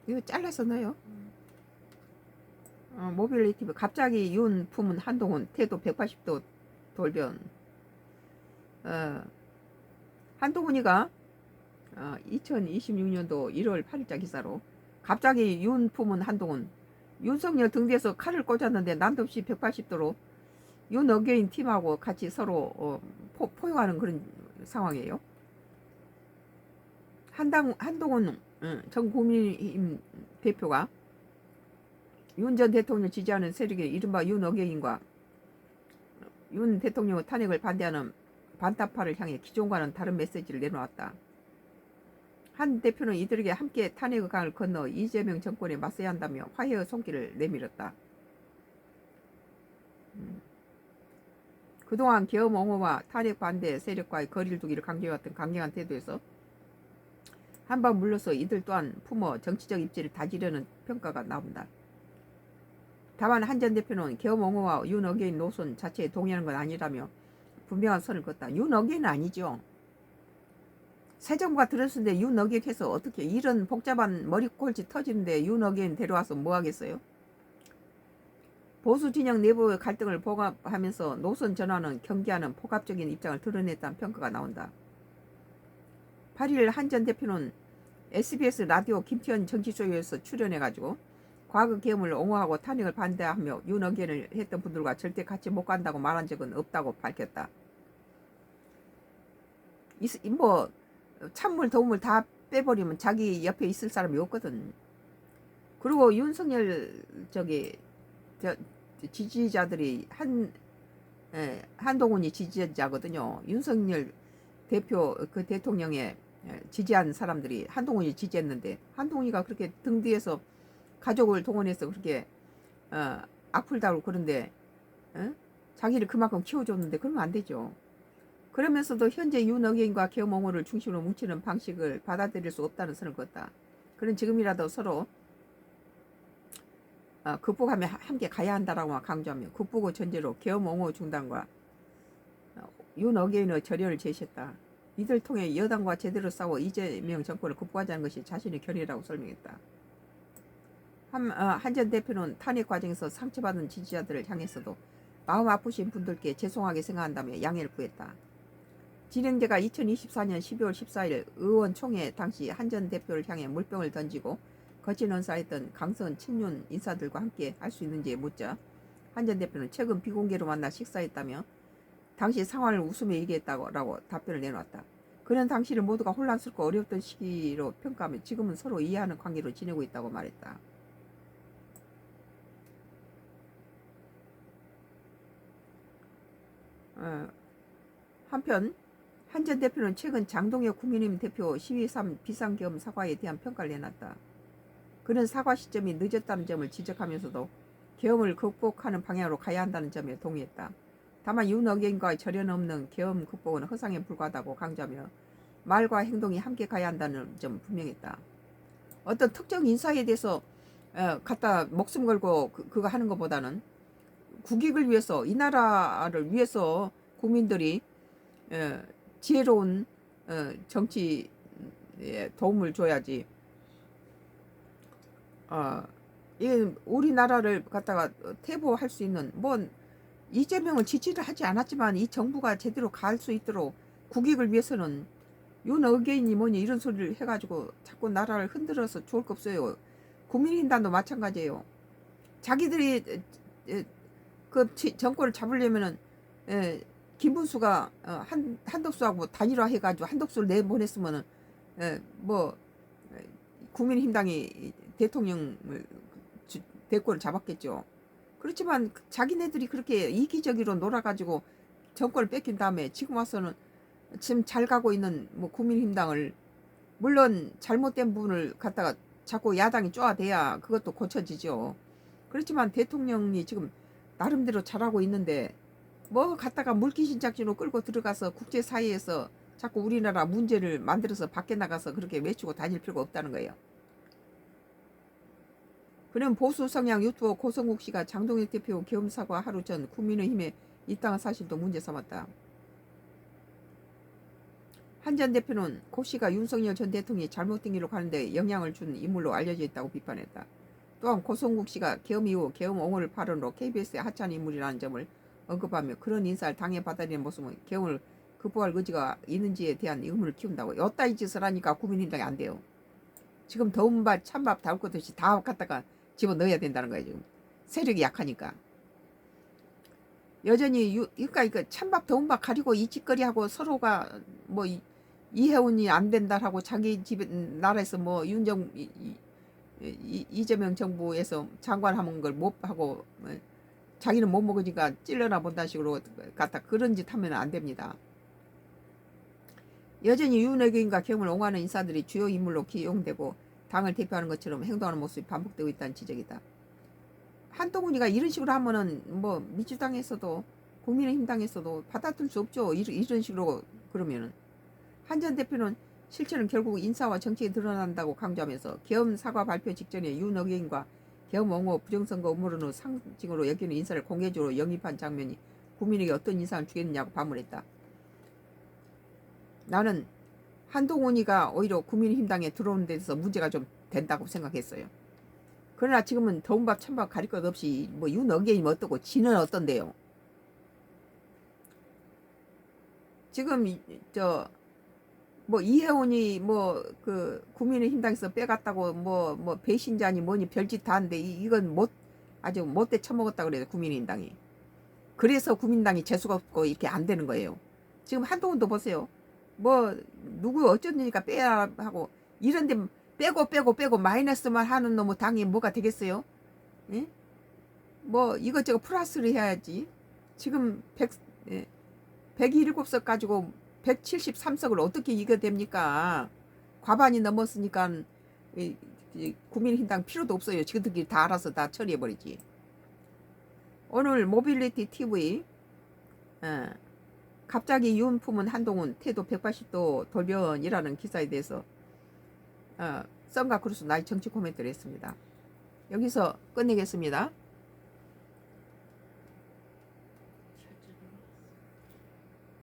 이거 잘라서 넣어요. 모빌리티 갑자기 윤 품은 한동훈 태도 180도 돌변. 한동훈이가 2026년도 1월 8일자 기사로 갑자기 윤 품은 한동훈 윤석열 등 뒤에서 칼을 꽂았는데 난도없이 180도로 윤어게인 팀하고 같이 서로 포용하는 그런 상황이에요. 한동훈 전 국민의힘 대표가 윤 전 대통령 지지하는 세력의 이른바 윤어게인과 윤 대통령의 탄핵을 반대하는 반타파를 향해 기존과는 다른 메시지를 내놓았다. 한 대표는 이들에게 함께 탄핵의 강을 건너 이재명 정권에 맞서야 한다며 화해의 손길을 내밀었다. 그동안 계엄 옹호와 탄핵 반대 세력과의 거리를 두기를 강조해왔던 강경한 태도에서 한방 물러서 이들 또한 품어 정치적 입지를 다지려는 평가가 나온다. 다만 한 전 대표는 계엄 옹호와 윤어게인 노선 자체에 동의하는 건 아니라며 분명한 선을 긋다. 윤어게인은 아니죠. 새 정부가 들었는데 윤어게인 해서 어떻게 이런 복잡한 머리꼴치 터지는데 윤어게인 데려와서 뭐 하겠어요? 보수 진영 내부의 갈등을 봉합하면서 노선 전환은 경계하는 포괄적인 입장을 드러냈다는 평가가 나온다. 8일 한 전 대표는 SBS 라디오 김태현 정치쇼에서 출연해가지고 과거 계엄을 옹호하고 탄핵을 반대하며 윤어게인을 했던 분들과 절대 같이 못 간다고 말한 적은 없다고 밝혔다. 뭐 찬물 더움을 다 빼버리면 자기 옆에 있을 사람이 없거든. 그리고 윤석열 지지자들이 한동훈이 지지자거든요. 윤석열 대표 그 대통령의 지지한 사람들이 한동훈이 지지했는데 한동훈이가 그렇게 등 뒤에서 가족을 동원해서 그렇게 악플다고 그런데 자기를 그만큼 키워줬는데 그러면 안 되죠. 그러면서도 현재 윤어게인과 계엄 옹호를 중심으로 뭉치는 방식을 받아들일 수 없다는 선을 그었다. 그는 지금이라도 서로 극복하며 함께 가야 한다라고 강조하며 극복의 전제로 계엄 옹호 중단과 윤어게인의 절연을 제시했다. 이들 통해 여당과 제대로 싸워 이재명 정권을 극복하자는 것이 자신의 결의라고 설명했다. 한 전 대표는 탄핵 과정에서 상처받은 지지자들을 향해서도 마음 아프신 분들께 죄송하게 생각한다며 양해를 구했다. 진행자가 2024년 12월 14일 의원총회 당시 한 전 대표를 향해 물병을 던지고 거친 언사했던 강선 친윤 인사들과 함께 할 수 있는지 묻자 한 전 대표는 최근 비공개로 만나 식사했다며 당시 상황을 웃으며 얘기했다고 답변을 내놓았다. 그는 당시를 모두가 혼란스럽고 어려웠던 시기로 평가하며 지금은 서로 이해하는 관계로 지내고 있다고 말했다. 한편 한 전 대표는 최근 장동혁 국민의힘 대표 시위 3 비상계엄 사과에 대한 평가를 내놨다. 그는 사과 시점이 늦었다는 점을 지적하면서도 계엄을 극복하는 방향으로 가야 한다는 점에 동의했다. 다만 윤어게인과의 절연 없는 계엄 극복은 허상에 불과하다고 강조하며 말과 행동이 함께 가야 한다는 점 분명했다. 어떤 특정 인사에 대해서 갖다 목숨 걸고 그거 하는 것보다는 국익을 위해서 이 나라를 위해서 국민들이 지혜로운 정치에 도움을 줘야지. 이 우리나라를 갖다가 퇴보할 수 있는 이재명은 지지를 하지 않았지만 이 정부가 제대로 갈 수 있도록 국익을 위해서는 윤어게인이 뭐니 이런 소리를 해가지고 자꾸 나라를 흔들어서 좋을 거 없어요. 국민의힘단도 마찬가지예요. 자기들이 그 정권을 잡으려면은 김문수가 한덕수하고 단일화 해가지고 한덕수를 내보냈으면은 국민의힘당이 대통령을 대권을 잡았겠죠. 그렇지만 자기네들이 그렇게 이기적으로 놀아가지고 정권을 뺏긴 다음에 지금 와서는 지금 잘 가고 있는 국민의힘당을 물론 잘못된 부분을 갖다가 자꾸 야당이 쪼아대야 그것도 고쳐지죠. 그렇지만 대통령이 지금 나름대로 잘하고 있는데 갖다가 물귀신작지로 끌고 들어가서 국제사회에서 자꾸 우리나라 문제를 만들어서 밖에 나가서 그렇게 외치고 다닐 필요가 없다는 거예요. 그는 보수 성향 유튜버 고성국 씨가 장동혁 대표 계엄 사과 하루 전 국민의힘에 입당한 사실도 문제 삼았다. 한 전 대표는 고 씨가 윤석열 전 대통령이 잘못된 길로 가는데 영향을 준 인물로 알려져 있다고 비판했다. 또한 고성국 씨가 계엄 이후 계엄 옹호를 발언으로 KBS의 하찮은 인물이라는 점을 언급하며 그런 인사를 당해받아들이는 모습은 계엄을 극복할 의지가 있는지에 대한 의문을 키운다고. 여따위 짓을 하니까 국민의당이 안 돼요. 지금 더운 밥 찬밥 다울 것 없이 다 갖다가 집어넣어야 된다는 거예요. 지금 세력이 약하니까. 여전히 그러니까 찬밥 더운 밥 가리고 이 짓거리하고 서로가 뭐 이해운이 안 된다라고 자기 집 나라에서 뭐 이재명 정부에서 장관하는 걸 못 하고 자기는 못 먹으니까 찔러나 본다 식으로 갖다 그런 짓 하면 안 됩니다. 여전히 윤핵인과 계엄을 옹호하는 인사들이 주요 인물로 기용되고 당을 대표하는 것처럼 행동하는 모습이 반복되고 있다는 지적이다. 한동훈이가 이런 식으로 하면은 뭐 민주당에서도 국민의힘당에서도 받아들일 수 없죠. 이런 식으로 그러면은. 한 전 대표는 실체는 결국 인사와 정책이 드러난다고 강조하면서 계엄 사과 발표 직전에 윤핵인과 계엄 옹호 부정선거 음모론의 상징으로 여기는 인사를 공개적으로 영입한 장면이 국민에게 어떤 인상을 주겠느냐고 반문했다. 나는 한동훈이가 오히려 국민의힘당에 들어오는 데서 문제가 좀 된다고 생각했어요. 그러나 지금은 더운 밥 찬밥 가릴 것 없이 뭐 윤어게임 어떻고 지는 어떤데요. 지금 뭐 이혜원이 뭐 그 국민의힘당에서 빼갔다고 뭐 배신자니 뭐니 별짓 다 하는데 이건 아주 못돼 처먹었다 그래요. 국민의힘당이. 그래서 국민당이 재수가 없고 이렇게 안 되는 거예요. 지금 한동훈도 보세요. 뭐 누구 어쩌니까 빼야 하고 이런데 빼고 마이너스만 하는 놈의 당이 뭐가 되겠어요? 예? 뭐 이것저것 플러스를 해야지. 지금 107석 가지고 173석을 어떻게 이겨 됩니까? 과반이 넘었으니까 국민의힘당 필요도 없어요. 지금들끼리 다 알아서 다 처리해버리지. 오늘 모빌리티 TV 갑자기 윤 품은 한동훈 태도 180도 돌변이라는 기사에 대해서 썬가 크루스 나의 정치 코멘트를 했습니다. 여기서 끝내겠습니다.